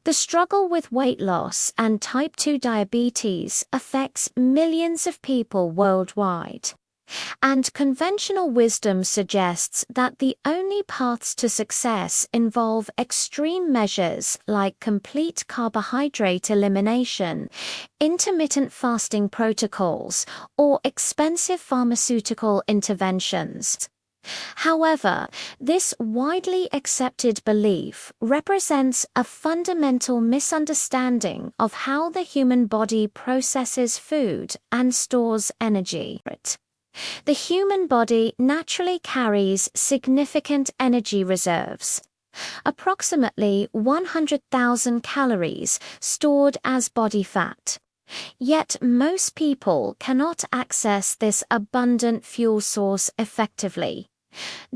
The struggle with weight loss and type 2 diabetes affects millions of people worldwide. And conventional wisdom suggests that the only paths to success involve extreme measures like complete carbohydrate elimination, intermittent fasting protocols, or expensive pharmaceutical interventions. However, this widely accepted belief represents a fundamental misunderstanding of how the human body processes food and stores energy. The human body naturally carries significant energy reserves. Approximately 100,000 calories stored as body fat. Yet most people cannot access this abundant fuel source effectively.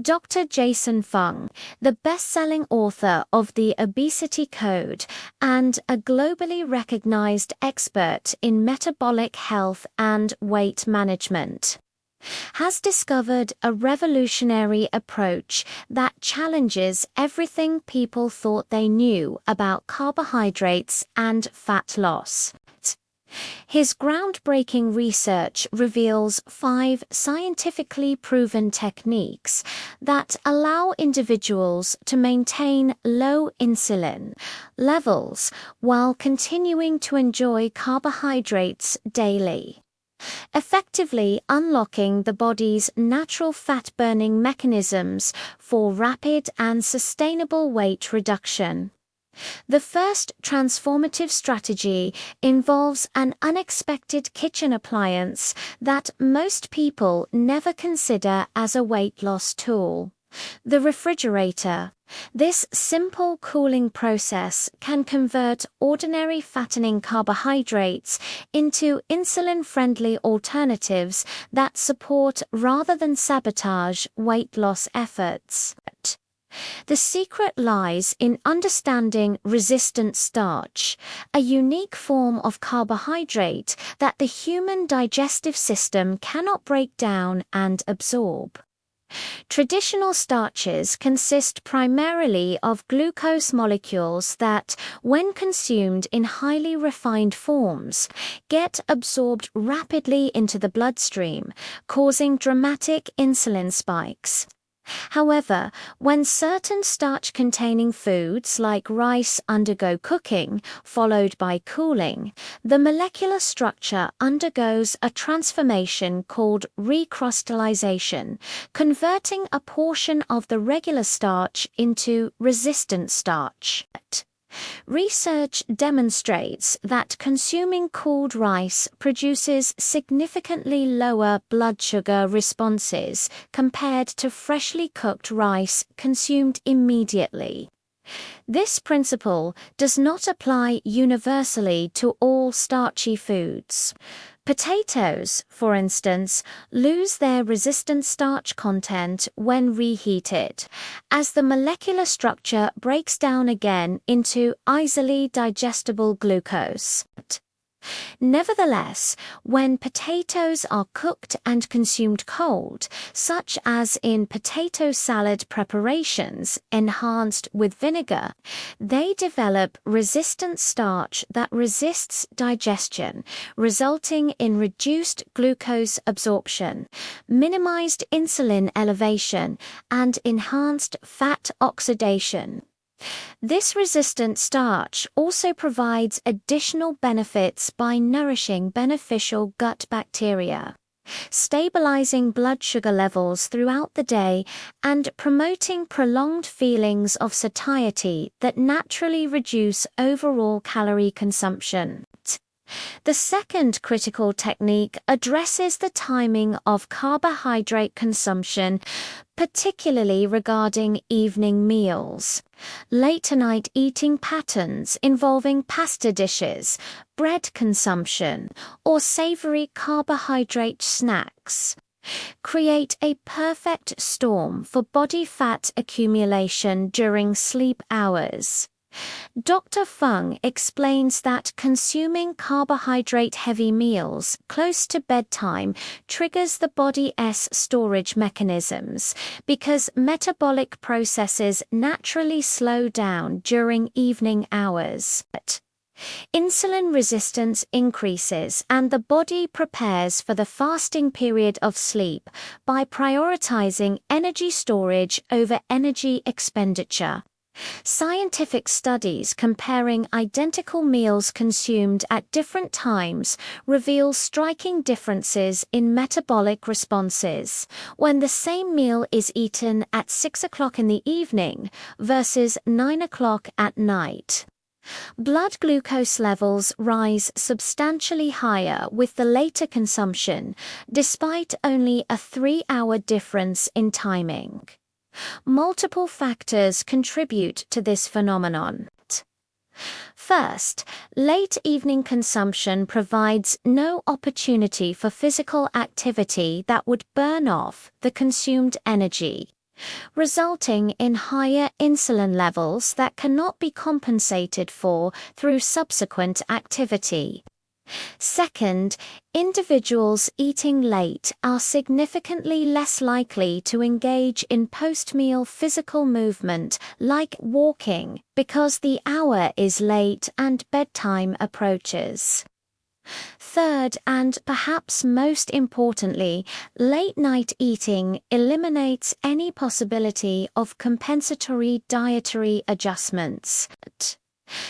Dr. Jason Fung, the best-selling author of The Obesity Code and a globally recognized expert in metabolic health and weight management, has discovered a revolutionary approach that challenges everything people thought they knew about carbohydrates and fat loss. His groundbreaking research reveals 5 scientifically proven techniques that allow individuals to maintain low insulin levels while continuing to enjoy carbohydrates daily, effectively unlocking the body's natural fat-burning mechanisms for rapid and sustainable weight reduction. The first transformative strategy involves an unexpected kitchen appliance that most people never consider as a weight loss tool: the refrigerator. This simple cooling process can convert ordinary fattening carbohydrates into insulin-friendly alternatives that support rather than sabotage weight loss efforts. The secret lies in understanding resistant starch, a unique form of carbohydrate that the human digestive system cannot break down and absorb. Traditional starches consist primarily of glucose molecules that, when consumed in highly refined forms, get absorbed rapidly into the bloodstream, causing dramatic insulin spikes. However, when certain starch-containing foods like rice undergo cooking, followed by cooling, the molecular structure undergoes a transformation called recrystallization, converting a portion of the regular starch into resistant starch. Research demonstrates that consuming cooled rice produces significantly lower blood sugar responses compared to freshly cooked rice consumed immediately. This principle does not apply universally to all starchy foods. Potatoes, for instance, lose their resistant starch content when reheated, as the molecular structure breaks down again into easily digestible glucose. Nevertheless, when potatoes are cooked and consumed cold, such as in potato salad preparations enhanced with vinegar, they develop resistant starch that resists digestion, resulting in reduced glucose absorption, minimized insulin elevation, and enhanced fat oxidation. This resistant starch also provides additional benefits by nourishing beneficial gut bacteria, stabilizing blood sugar levels throughout the day, and promoting prolonged feelings of satiety that naturally reduce overall calorie consumption. The second critical technique addresses the timing of carbohydrate consumption, particularly regarding evening meals. Late-night eating patterns involving pasta dishes, bread consumption, or savory carbohydrate snacks create a perfect storm for body fat accumulation during sleep hours. Dr. Fung explains that consuming carbohydrate-heavy meals close to bedtime triggers the body's storage mechanisms because metabolic processes naturally slow down during evening hours. Insulin resistance increases and the body prepares for the fasting period of sleep by prioritizing energy storage over energy expenditure. Scientific studies comparing identical meals consumed at different times reveal striking differences in metabolic responses when the same meal is eaten at 6 o'clock in the evening versus 9 o'clock at night. Blood glucose levels rise substantially higher with the later consumption, despite only a 3-hour difference in timing. Multiple factors contribute to this phenomenon. First, late evening consumption provides no opportunity for physical activity that would burn off the consumed energy, resulting in higher insulin levels that cannot be compensated for through subsequent activity. Second, individuals eating late are significantly less likely to engage in post-meal physical movement like walking because the hour is late and bedtime approaches. Third, and perhaps most importantly, late-night eating eliminates any possibility of compensatory dietary adjustments.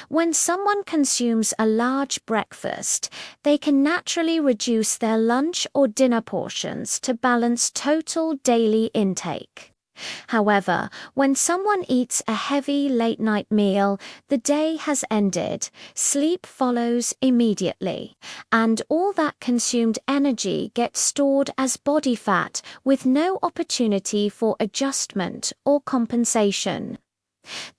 When someone consumes a large breakfast, they can naturally reduce their lunch or dinner portions to balance total daily intake. However, when someone eats a heavy late-night meal, the day has ended, sleep follows immediately, and all that consumed energy gets stored as body fat with no opportunity for adjustment or compensation.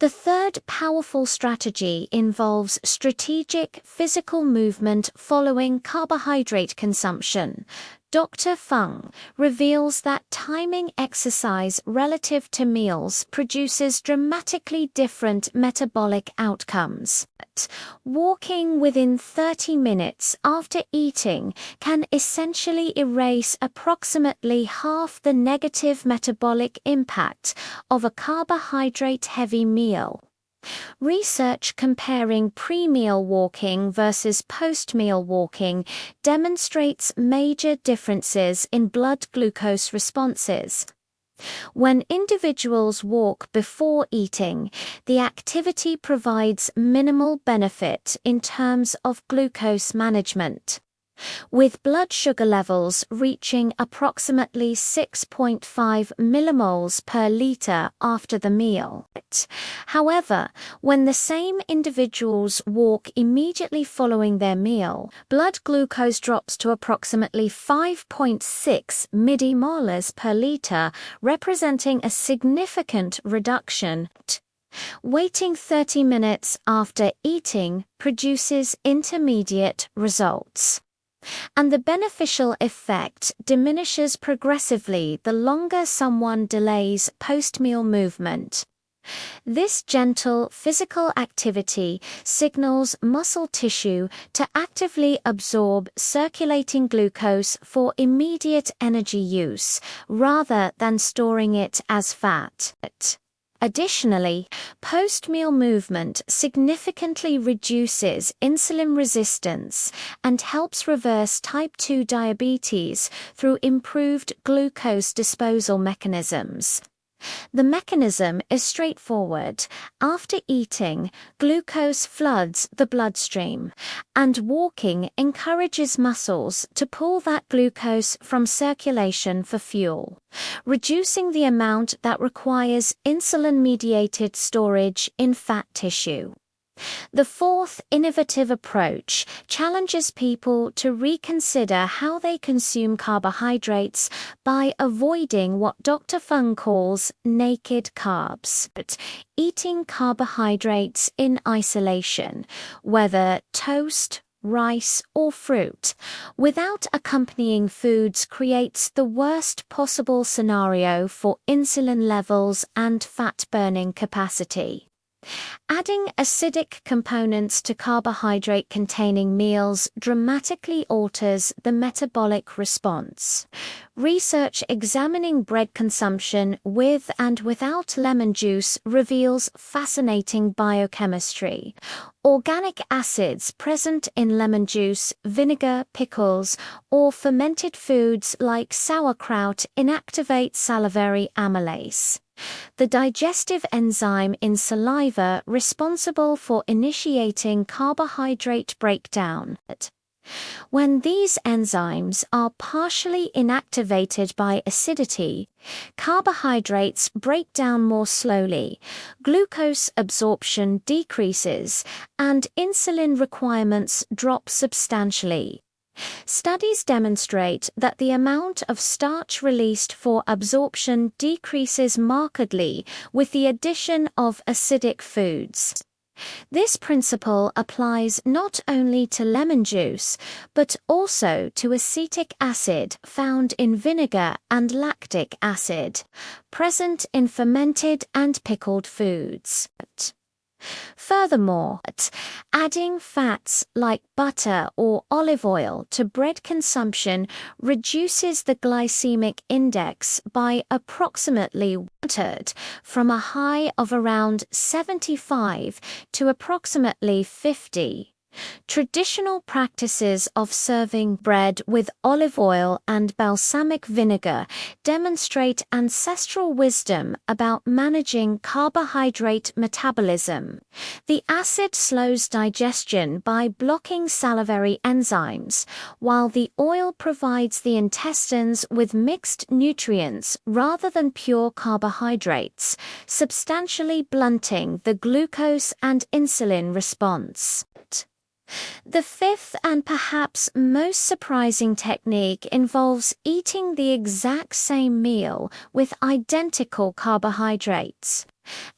The third powerful strategy involves strategic physical movement following carbohydrate consumption. Dr. Fung reveals that timing exercise relative to meals produces dramatically different metabolic outcomes. Walking within 30 minutes after eating can essentially erase approximately half the negative metabolic impact of a carbohydrate-heavy meal. Research comparing pre-meal walking versus post-meal walking demonstrates major differences in blood glucose responses. When individuals walk before eating, the activity provides minimal benefit in terms of glucose management, with blood sugar levels reaching approximately 6.5 millimoles per liter after the meal. However, when the same individuals walk immediately following their meal, blood glucose drops to approximately 5.6 millimolars per liter, representing a significant reduction. Waiting 30 minutes after eating produces intermediate results, and the beneficial effect diminishes progressively the longer someone delays post-meal movement. This gentle physical activity signals muscle tissue to actively absorb circulating glucose for immediate energy use, rather than storing it as fat. Additionally, post-meal movement significantly reduces insulin resistance and helps reverse type 2 diabetes through improved glucose disposal mechanisms. The mechanism is straightforward. After eating, glucose floods the bloodstream, and walking encourages muscles to pull that glucose from circulation for fuel, reducing the amount that requires insulin-mediated storage in fat tissue. The fourth innovative approach challenges people to reconsider how they consume carbohydrates by avoiding what Dr. Fung calls naked carbs, but eating carbohydrates in isolation, whether toast, rice, or fruit, without accompanying foods creates the worst possible scenario for insulin levels and fat-burning capacity. Adding acidic components to carbohydrate-containing meals dramatically alters the metabolic response. Research examining bread consumption with and without lemon juice reveals fascinating biochemistry. Organic acids present in lemon juice, vinegar, pickles, or fermented foods like sauerkraut inactivate salivary amylase, the digestive enzyme in saliva responsible for initiating carbohydrate breakdown. When these enzymes are partially inactivated by acidity, carbohydrates break down more slowly, glucose absorption decreases, and insulin requirements drop substantially. Studies demonstrate that the amount of starch released for absorption decreases markedly with the addition of acidic foods. This principle applies not only to lemon juice, but also to acetic acid found in vinegar and lactic acid, present in fermented and pickled foods. Furthermore, adding fats like butter or olive oil to bread consumption reduces the glycemic index by approximately 1/3, from a high of around 75 to approximately 50. Traditional practices of serving bread with olive oil and balsamic vinegar demonstrate ancestral wisdom about managing carbohydrate metabolism. The acid slows digestion by blocking salivary enzymes, while the oil provides the intestines with mixed nutrients rather than pure carbohydrates, substantially blunting the glucose and insulin response. The fifth and perhaps most surprising technique involves eating the exact same meal with identical carbohydrates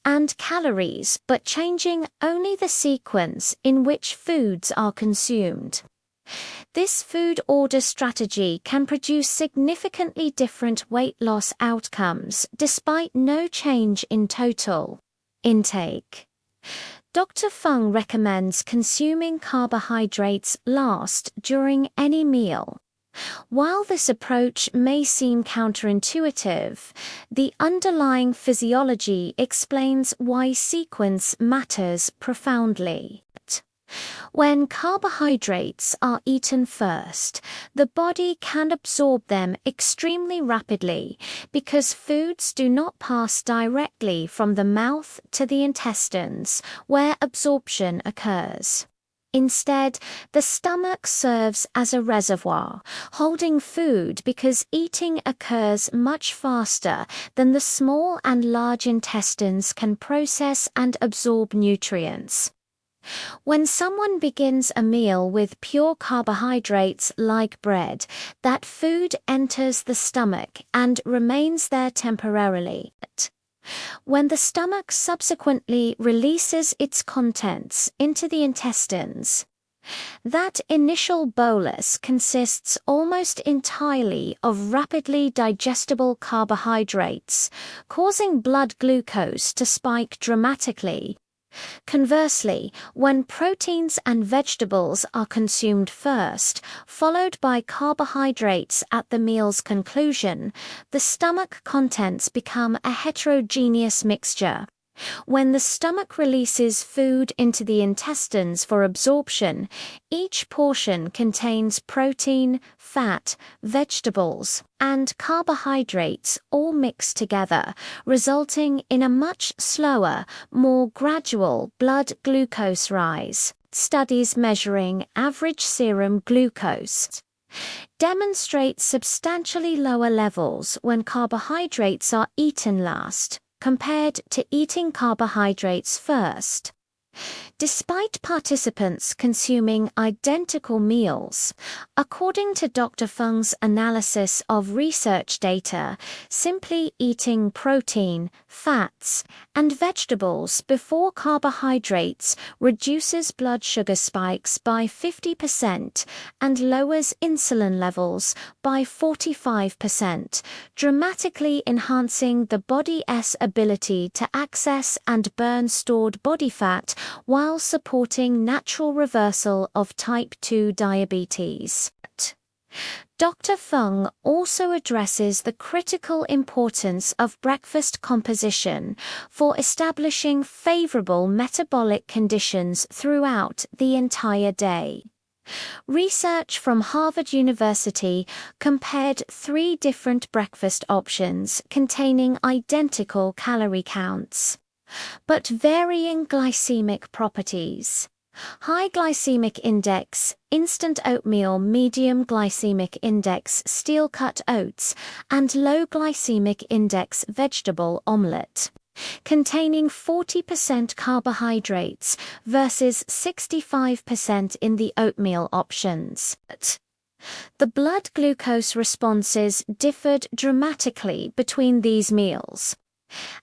and calories, but changing only the sequence in which foods are consumed. This food order strategy can produce significantly different weight loss outcomes despite no change in total intake. Dr. Fung recommends consuming carbohydrates last during any meal. While this approach may seem counterintuitive, the underlying physiology explains why sequence matters profoundly. When carbohydrates are eaten first, the body can absorb them extremely rapidly because foods do not pass directly from the mouth to the intestines, where absorption occurs. Instead, the stomach serves as a reservoir, holding food because eating occurs much faster than the small and large intestines can process and absorb nutrients. When someone begins a meal with pure carbohydrates like bread, that food enters the stomach and remains there temporarily. When the stomach subsequently releases its contents into the intestines, that initial bolus consists almost entirely of rapidly digestible carbohydrates, causing blood glucose to spike dramatically. Conversely, when proteins and vegetables are consumed first, followed by carbohydrates at the meal's conclusion, the stomach contents become a heterogeneous mixture. When the stomach releases food into the intestines for absorption, each portion contains protein, fat, vegetables, and carbohydrates all mixed together, resulting in a much slower, more gradual blood glucose rise. Studies measuring average serum glucose demonstrate substantially lower levels when carbohydrates are eaten last, compared to eating carbohydrates first. Despite participants consuming identical meals, according to Dr. Fung's analysis of research data, simply eating protein, fats, and vegetables before carbohydrates reduces blood sugar spikes by 50% and lowers insulin levels by 45%, dramatically enhancing the body's ability to access and burn stored body fat while supporting natural reversal of type 2 diabetes. Dr. Fung also addresses the critical importance of breakfast composition for establishing favorable metabolic conditions throughout the entire day. Research from Harvard University compared 3 different breakfast options containing identical calorie counts, but varying glycemic properties. High glycemic index, instant oatmeal, medium glycemic index, steel-cut oats, and low glycemic index vegetable omelette, containing 40% carbohydrates versus 65% in the oatmeal options. The blood glucose responses differed dramatically between these meals.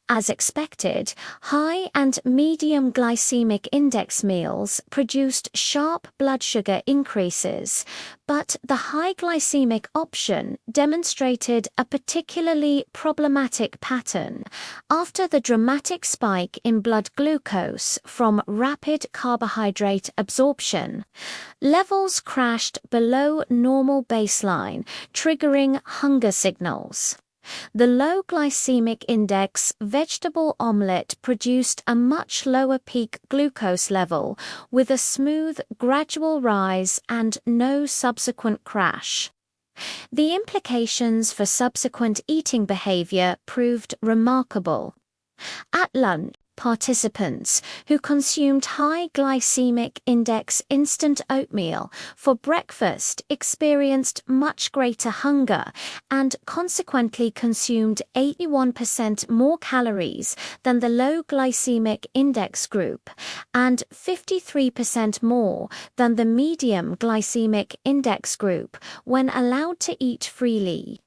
As expected, high and medium glycemic index meals produced sharp blood sugar increases, but the high glycemic option demonstrated a particularly problematic pattern after the dramatic spike in blood glucose from rapid carbohydrate absorption. Levels crashed below normal baseline, triggering hunger signals. The low glycemic index vegetable omelette produced a much lower peak glucose level with a smooth, gradual rise and no subsequent crash. The implications for subsequent eating behavior proved remarkable. At lunch, participants who consumed high glycemic index instant oatmeal for breakfast experienced much greater hunger and consequently consumed 81% more calories than the low glycemic index group and 53% more than the medium glycemic index group when allowed to eat freely.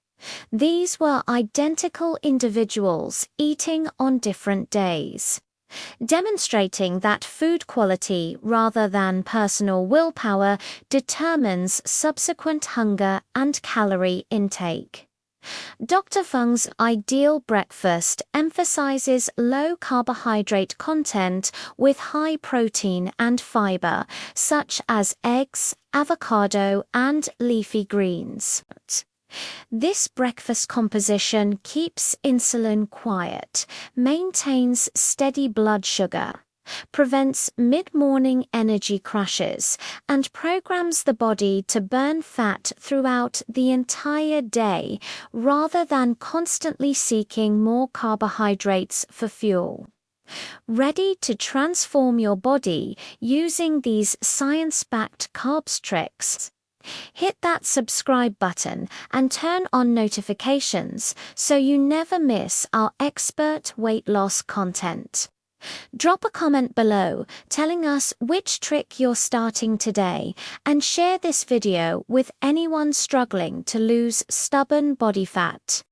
These were identical individuals eating on different days, demonstrating that food quality rather than personal willpower determines subsequent hunger and calorie intake. Dr. Fung's ideal breakfast emphasizes low carbohydrate content with high protein and fiber, such as eggs, avocado, and leafy greens. This breakfast composition keeps insulin quiet, maintains steady blood sugar, prevents mid-morning energy crashes, and programs the body to burn fat throughout the entire day rather than constantly seeking more carbohydrates for fuel. Ready to transform your body using these science-backed carbs tricks? Hit that subscribe button and turn on notifications so you never miss our expert weight loss content. Drop a comment below telling us which trick you're starting today and share this video with anyone struggling to lose stubborn body fat.